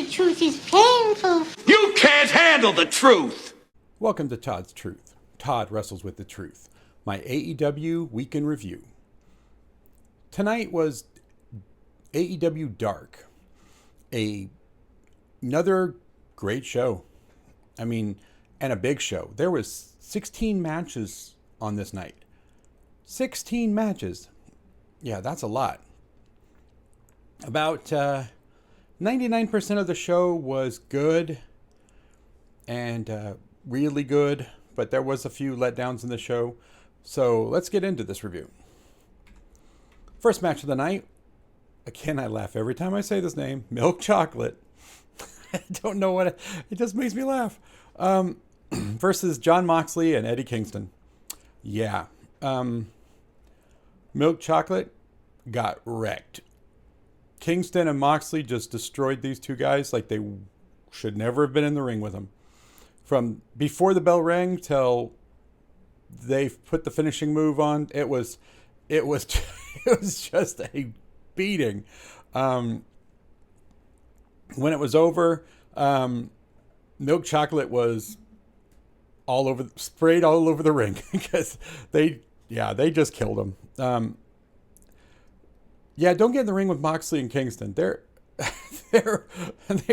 the truth is painful. You can't handle the truth! Welcome to Todd's Truth. Todd wrestles with the truth. My AEW Week in Review. Tonight was AEW Dark. Another great show. I mean, and a big show. There was 16 matches on this night. 16 matches. Yeah, that's a lot. About 99% of the show was good and really good, but there was a few letdowns in the show. So let's get into this review. First match of the night. Again, I laugh every time I say this name. Milk Chocolate. I don't know what... It just makes me laugh. Versus Jon Moxley and Eddie Kingston. Yeah. Milk Chocolate got wrecked. Kingston and Moxley just destroyed these two guys like they should never have been in the ring with them. From before the bell rang till they put the finishing move on, it was just a beating. When it was over, Milk Chocolate was sprayed all over the ring because they just killed him. Don't get in the ring with Moxley and Kingston. They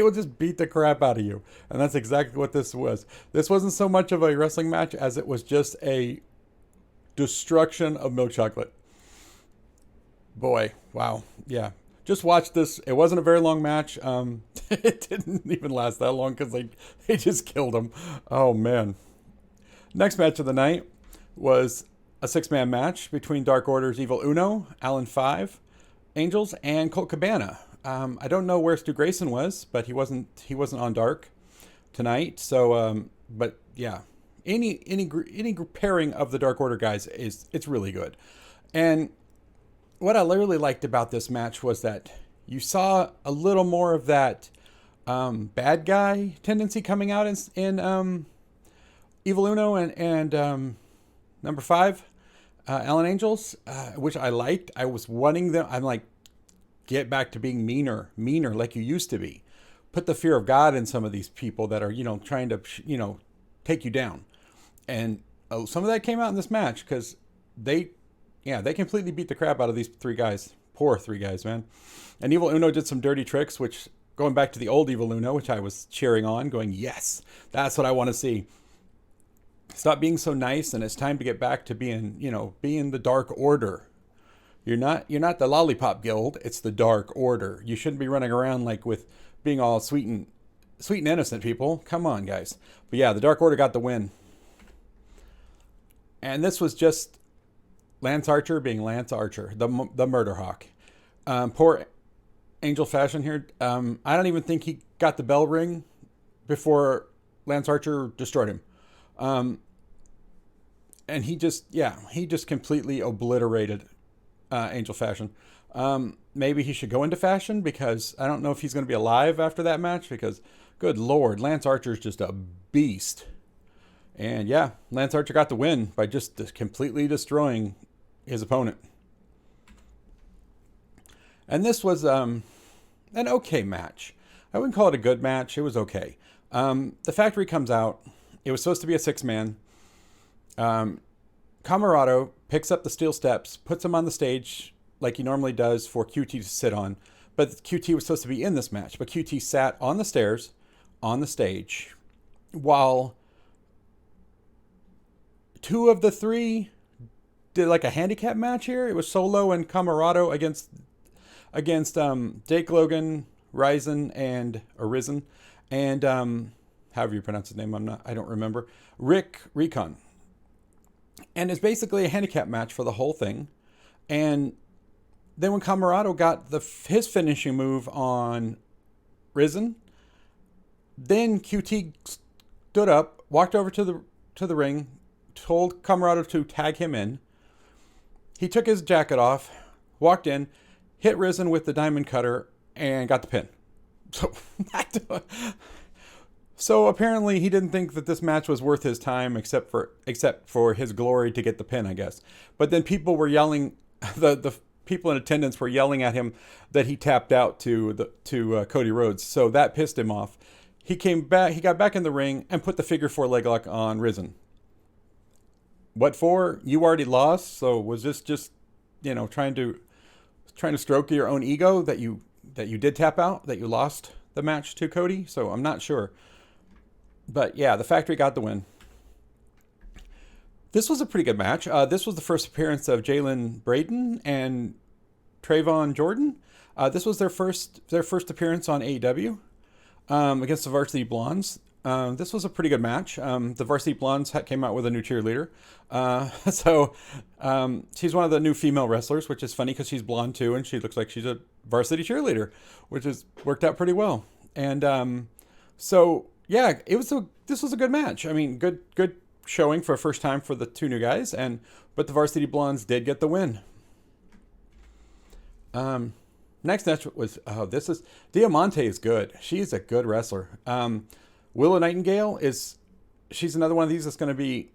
will just beat the crap out of you. And that's exactly what this was. This wasn't so much of a wrestling match as it was just a destruction of Milk Chocolate. Boy, wow. Yeah. Just watch this. It wasn't a very long match. It didn't even last that long because they just killed him. Oh, man. Next match of the night was a 6-man match between Dark Order's Evil Uno, Alan 5, Angels, and Colt Cabana. I don't know where Stu Grayson was, but he wasn't on Dark tonight. So, but yeah, any pairing of the Dark Order guys it's really good. And what I really liked about this match was that you saw a little more of that bad guy tendency coming out in Evil Uno and number 5. Alan Angels, which I liked. I was wanting them. I'm like, get back to being meaner like you used to be. Put the fear of God in some of these people that are, trying to, take you down. And some of that came out in this match because they completely beat the crap out of these 3 guys. Poor 3 guys, man. And Evil Uno did some dirty tricks, which going back to the old Evil Uno, which I was cheering on, going, yes, that's what I want to see. Stop being so nice, and it's time to get back to being the Dark Order. You're not the Lollipop Guild. It's the Dark Order. You shouldn't be running around like with being all sweet and innocent people. Come on, guys. But yeah, the Dark Order got the win. And this was just Lance Archer being Lance Archer, the Murder Hawk. Poor Angel Fashion here. I don't even think he got the bell ring before Lance Archer destroyed him. And he just completely obliterated Angel Fashion. Maybe he should go into Fashion because I don't know if he's going to be alive after that match because, good Lord, Lance Archer's just a beast. And yeah, Lance Archer got the win by just completely destroying his opponent. And this was an okay match. I wouldn't call it a good match. It was okay. The Factory comes out. It was supposed to be a 6-man. Camarado picks up the steel steps, puts him on the stage like he normally does for QT to sit on. But QT was supposed to be in this match. But QT sat on the stairs, on the stage, while 2 of the 3 did like a handicap match here. It was Solo and Camarado against Jake Logan, RYZIN, and RYZIN, and however you pronounce his name, I don't remember. RECON. And it's basically a handicap match for the whole thing. And then when Camarado got his finishing move on RYZIN, then QT stood up, walked over to the ring, told Camarado to tag him in. He took his jacket off, walked in, hit RYZIN with the diamond cutter, and got the pin. So apparently he didn't think that this match was worth his time, except for his glory to get the pin, I guess. But then people were yelling, the people in attendance were yelling at him that he tapped out to Cody Rhodes. So that pissed him off. He came back. He got back in the ring and put the figure 4 leg lock on RYZIN. What for? You already lost. So was this just, trying to stroke your own ego that you did tap out, that you lost the match to Cody? So I'm not sure. But yeah, the Factory got the win. This was a pretty good match. This was the first appearance of JAYLEN BRANDYN and TRAEVON Jordan. This was their first appearance on AEW against the Varsity Blondes. This was a pretty good match. The Varsity Blondes came out with a new cheerleader. So she's one of the new female wrestlers, which is funny because she's blonde too, and she looks like she's a varsity cheerleader, which has worked out pretty well. And so yeah, this was a good match. I mean, good showing for a first time for the two new guys, but the Varsity Blondes did get the win. Next match was Diamante is good. She's a good wrestler. Willow Nightingale she's another one of these that's going to be,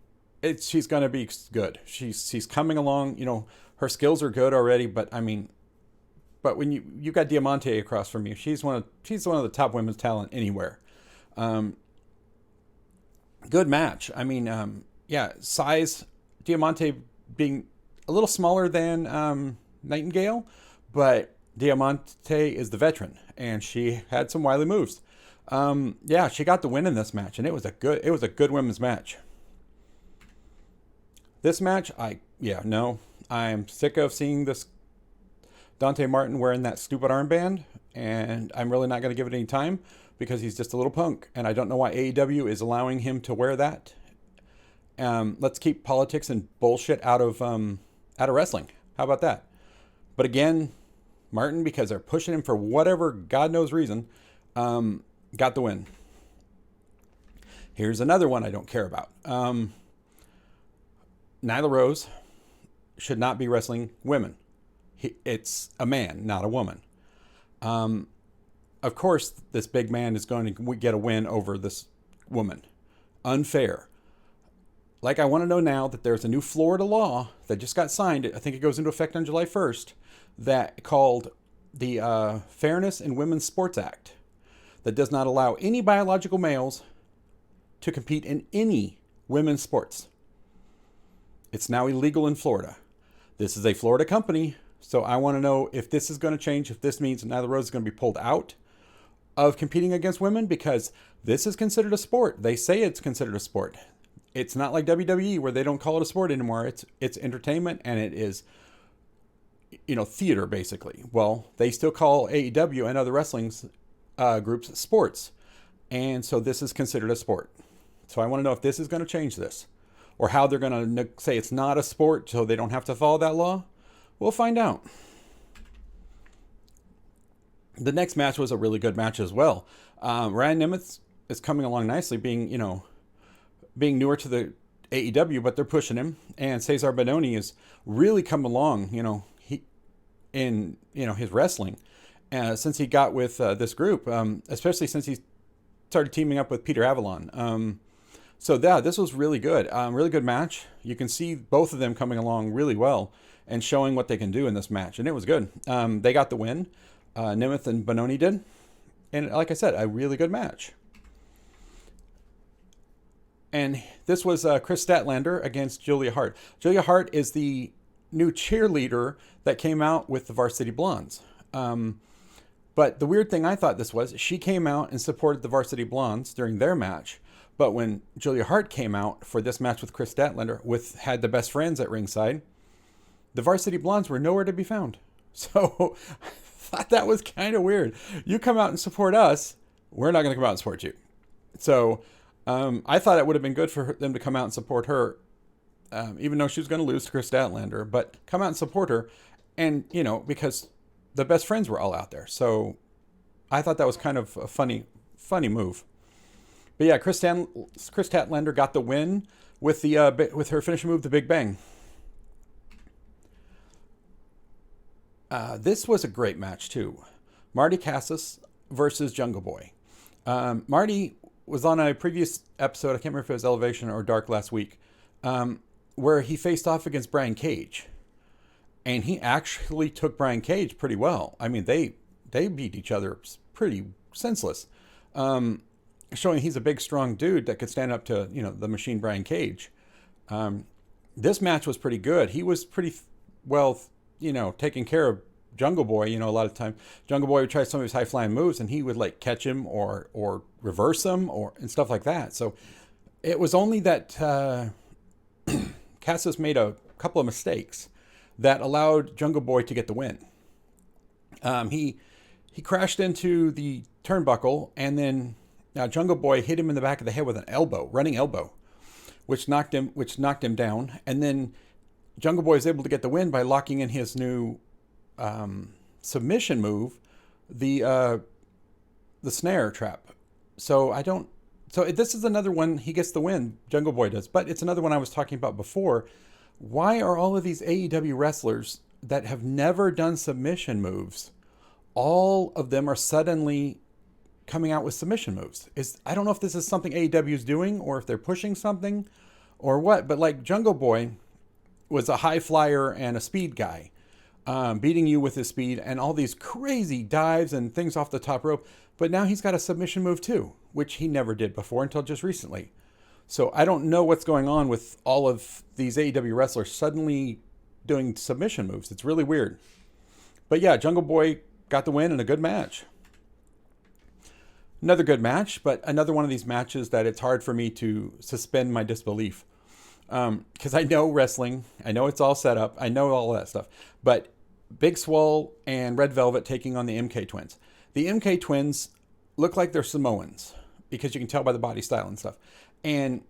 she's going to be good. She's coming along. Her skills are good already, but when you got Diamante across from you, she's one of the top women's talent anywhere. Good match. Size, Diamante being a little smaller than Nightingale, but Diamante is the veteran, and she had some wily moves. She got the win in this match, and it was a good women's match. This match, I'm sick of seeing this Dante Martin wearing that stupid armband, and I'm really not going to give it any time because he's just a little punk, and I don't know why AEW is allowing him to wear that. Let's keep politics and bullshit out of wrestling. How about that? But again, Martin, because they're pushing him for whatever God knows reason, got the win. Here's another one I don't care about. Nyla Rose should not be wrestling women. It's a man, not a woman. Of course, this big man is going to get a win over this woman. Unfair. Like, I want to know now that there's a new Florida law that just got signed. I think it goes into effect on July 1st. That called the Fairness in Women's Sports Act. That does not allow any biological males to compete in any women's sports. It's now illegal in Florida. This is a Florida company, so I want to know if this is going to change, if this means Nyla Rose is going to be pulled out of competing against women, because this is considered a sport. They say it's considered a sport. It's not like WWE where they don't call it a sport anymore. It's entertainment, and it is, theater basically. Well, they still call AEW and other wrestling's groups sports, and so this is considered a sport. So I want to know if this is going to change this, or how they're going to say it's not a sport so they don't have to follow that law. We'll find out. The next match was a really good match as well. Ryan Nemeth is coming along nicely, being newer to the AEW, but they're pushing him, and Cesar Bononi is really come along, in his wrestling. Since he got with this group, especially since he started teaming up with Peter Avalon. This was really good. Really good match. You can see both of them coming along really well and showing what they can do in this match. And it was good. They got the win. Nemeth and Bononi did. And like I said, a really good match. And this was Chris Statlander against Julia Hart. Julia Hart is the new cheerleader that came out with the Varsity Blondes. But the weird thing I thought this was, she came out and supported the Varsity Blondes during their match. But when Julia Hart came out for this match with Chris Statlander, had the best friends at ringside, the Varsity Blondes were nowhere to be found. So I thought that was kind of weird. You come out and support us, we're not going to come out and support you. So I thought it would have been good for them to come out and support her, even though she was going to lose to Chris Statlander. But come out and support her, and because the best friends were all out there. So I thought that was kind of a funny move. But yeah, Chris Statlander got the win with her finishing move, the Big Bang. This was a great match too. Marty Cassis versus Jungle Boy. Marty was on a previous episode, I can't remember if it was Elevation or Dark last week, where he faced off against Brian Cage. and he actually took Brian Cage pretty well. I mean, they beat each other pretty senseless, showing he's a big, strong dude that could stand up to, you know, the Machine Brian Cage. This match was pretty good. He was pretty well, you know, taking care of Jungle Boy. You know, a lot of time Jungle Boy would try some of his high flying moves, and he would like catch him or reverse him and stuff like that. So it was only that Cassius made a couple of mistakes that allowed Jungle Boy to get the win. He crashed into the turnbuckle, and then Jungle Boy hit him in the back of the head with an elbow, running elbow, which knocked him down. And then Jungle Boy is able to get the win by locking in his new submission move, the snare trap. So this is another one. He gets the win, Jungle Boy does, but it's another one I was talking about before. Why are all of these AEW wrestlers that have never done submission moves, all of them are suddenly coming out with submission moves? I don't know if this is something AEW is doing or if they're pushing something or what, but like Jungle Boy was a high flyer and a speed guy, beating you with his speed and all these crazy dives and things off the top rope. But now he's got a submission move too, which he never did before until just recently. So I don't know what's going on with all of these AEW wrestlers suddenly doing submission moves. It's really weird. But yeah, Jungle Boy got the win in a good match. Another good match, but another one of these matches that it's hard for me to suspend my disbelief. Because I know wrestling, I know it's all set up, I know all that stuff. But Big Swole and Red Velvet taking on the MK Twins. The MK Twins look like they're Samoans because you can tell by the body style and stuff. And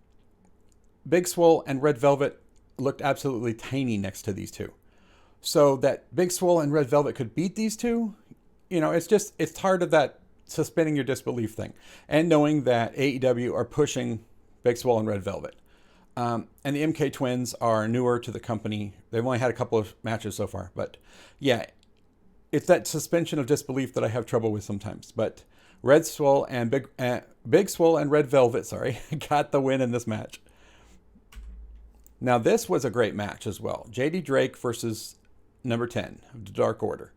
Big Swole and Red Velvet looked absolutely tiny next to these two. So that Big Swole and Red Velvet could beat these two, you know, it's part of that suspending your disbelief thing. And knowing that AEW are pushing Big Swole and Red Velvet. And the MK Twins are newer to the company. They've only had a couple of matches so far. But yeah, it's that suspension of disbelief that I have trouble with sometimes. But Red Swole and Big Swole and Red Velvet, got the win in this match. Now this was a great match as well. JD Drake versus number 10 of the Dark Order.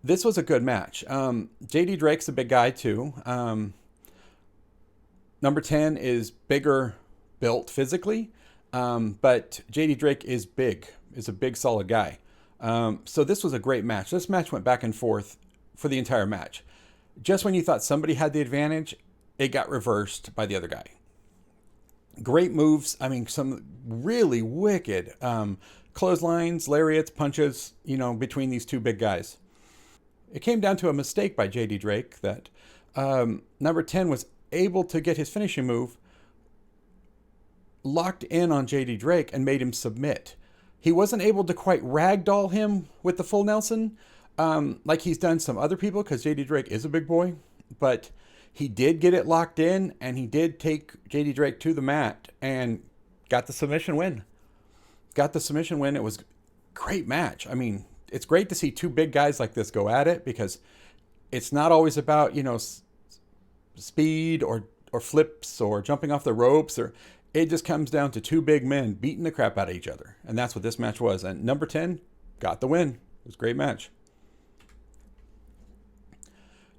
This was a good match. JD Drake's a big guy too. Number 10 is bigger built physically, but JD Drake is a big solid guy. So this was a great match. This match went back and forth for the entire match. Just when you thought somebody had the advantage, it got reversed by the other guy. Great moves. I mean, some really wicked clotheslines, lariats, punches, you know, between these two big guys. It came down to a mistake by JD Drake that number 10 was able to get his finishing move locked in on JD Drake and made him submit. He wasn't able to quite ragdoll him with the full Nelson like he's done some other people, because JD Drake is a big boy, but he did get it locked in, and he did take JD Drake to the mat and got the submission win. It was a great match. I mean, it's great to see two big guys like this go at it, because it's not always about, you know, speed or flips or jumping off the ropes, or it just comes down to two big men beating the crap out of each other. And that's what this match was. And number 10 got the win. It was a great match.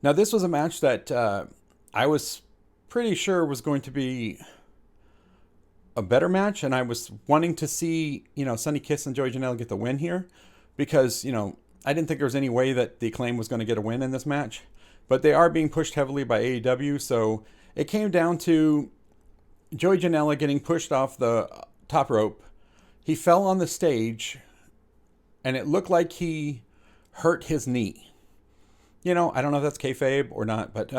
Now, this was a match that I was pretty sure was going to be a better match. And I was wanting to see, you know, Sonny Kiss and Joey Janela get the win here, because, you know, I didn't think there was any way that the Acclaim was going to get a win in this match. But they are being pushed heavily by AEW. So it came down to Joey Janela getting pushed off the top rope. He fell on the stage, and it looked like he hurt his knee. You know, I don't know if that's kayfabe or not, but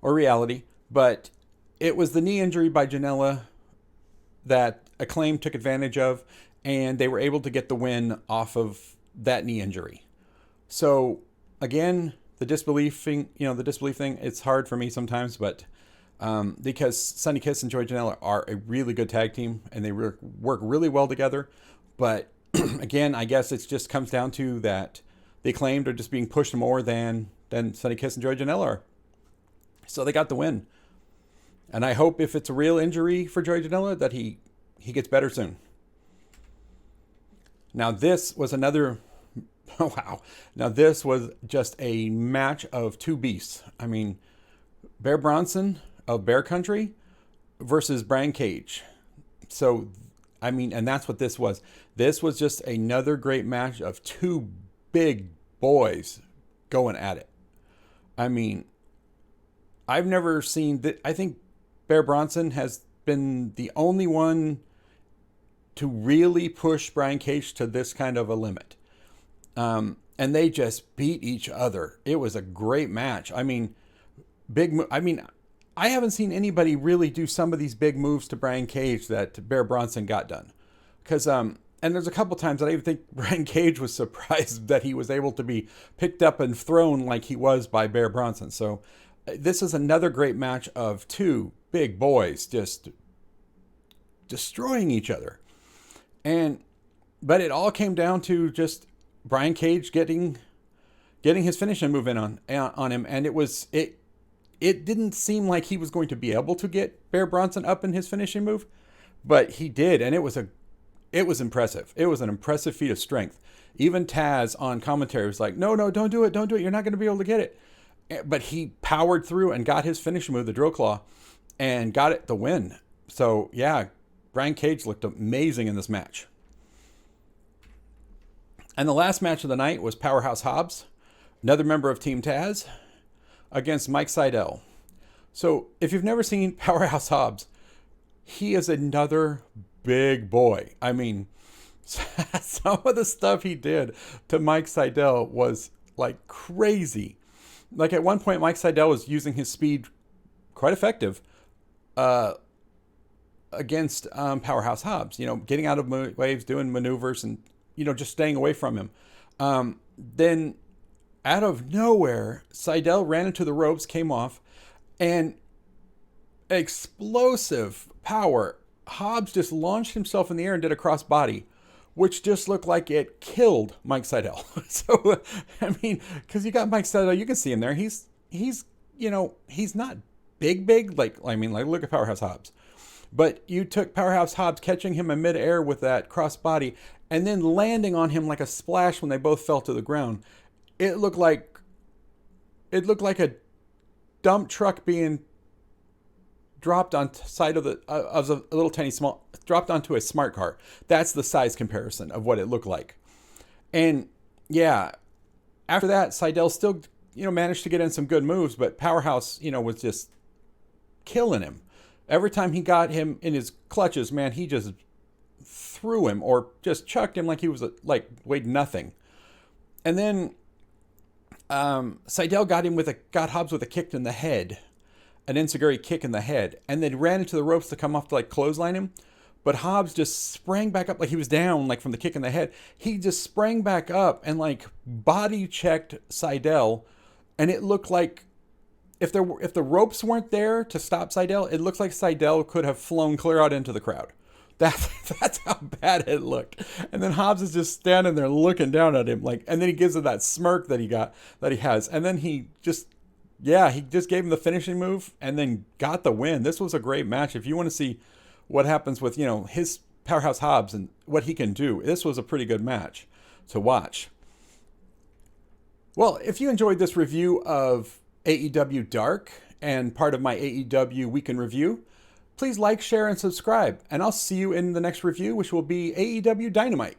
or reality, but it was the knee injury by Janela that Acclaim took advantage of, and they were able to get the win off of that knee injury. So again, the disbelief thing, it's hard for me sometimes, but because Sonny Kiss and Joey Janela are a really good tag team, and they work really well together. But again, I guess it just comes down to that the Acclaimed are just being pushed more than Sonny Kiss and Joey Janela are. So they got the win. And I hope if it's a real injury for Joey Janela that he gets better soon. Now this was another, wow. Now this was just a match of two beasts. I mean, Bear Bronson of Bear Country versus Brian Cage. So, I mean, and that's what this was. This was just another great match of two big boys going at it. I mean, I've never seen that. I think Bear Bronson has been the only one to really push Brian Cage to this kind of a limit. And they just beat each other. It was a great match. I mean, I haven't seen anybody really do some of these big moves to Brian Cage that Bear Bronson got done. Because, and there's a couple times that I even think Brian Cage was surprised that he was able to be picked up and thrown like he was by Bear Bronson. So this is another great match of two big boys just destroying each other. But it all came down to just Brian Cage getting his finishing move in on him. And it didn't seem like he was going to be able to get Bear Bronson up in his finishing move, but he did. And it was impressive. It was an impressive feat of strength. Even Taz on commentary was like, no, don't do it. Don't do it. You're not going to be able to get it. But he powered through and got his finishing move, the drill claw, and got it the win. So yeah, Brian Cage looked amazing in this match. And the last match of the night was Powerhouse Hobbs, another member of Team Taz, against Mike Sydal. So if you've never seen Powerhouse Hobbs, he is another big boy. I mean, some of the stuff he did to Mike Sydal was like crazy. Like at one point, Mike Sydal was using his speed quite effective against Powerhouse Hobbs, getting out of waves, doing maneuvers, and, just staying away from him. Then out of nowhere, Sydal ran into the ropes, came off, and explosive power. Hobbs just launched himself in the air and did a crossbody, which just looked like it killed Mike Sydal. So, I mean, because you got Mike Sydal, you can see him there. He's not big. Like, look at Powerhouse Hobbs. But you took Powerhouse Hobbs, catching him in midair with that crossbody, and then landing on him like a splash when they both fell to the ground. It looked like a dump truck being dropped on side of a little tiny small, dropped onto a smart car. That's the size comparison of what it looked like. And yeah, after that, Sydal still, managed to get in some good moves, but Powerhouse, was just killing him. Every time he got him in his clutches, man, he just threw him or just chucked him like he was weighed nothing. And then Sydal got Hobbs with a kick in the head, an enziguri kick in the head, and then ran into the ropes to come off to clothesline him. But Hobbs just sprang back up like he was down, from the kick in the head. He just sprang back up and body checked Sydal, and it looked like if the ropes weren't there to stop Sydal, it looked like Sydal could have flown clear out into the crowd. That's how bad it looked. And then Hobbs is just standing there looking down at him, and then he gives him that smirk that he has, and then he just gave him the finishing move and then got the win. This was a great match. If you want to see what happens with his Powerhouse Hobbs and what he can do, this was a pretty good match to watch. Well, if you enjoyed this review of AEW Dark and part of my AEW Week in Review, please like, share, and subscribe. And I'll see you in the next review, which will be AEW Dynamite.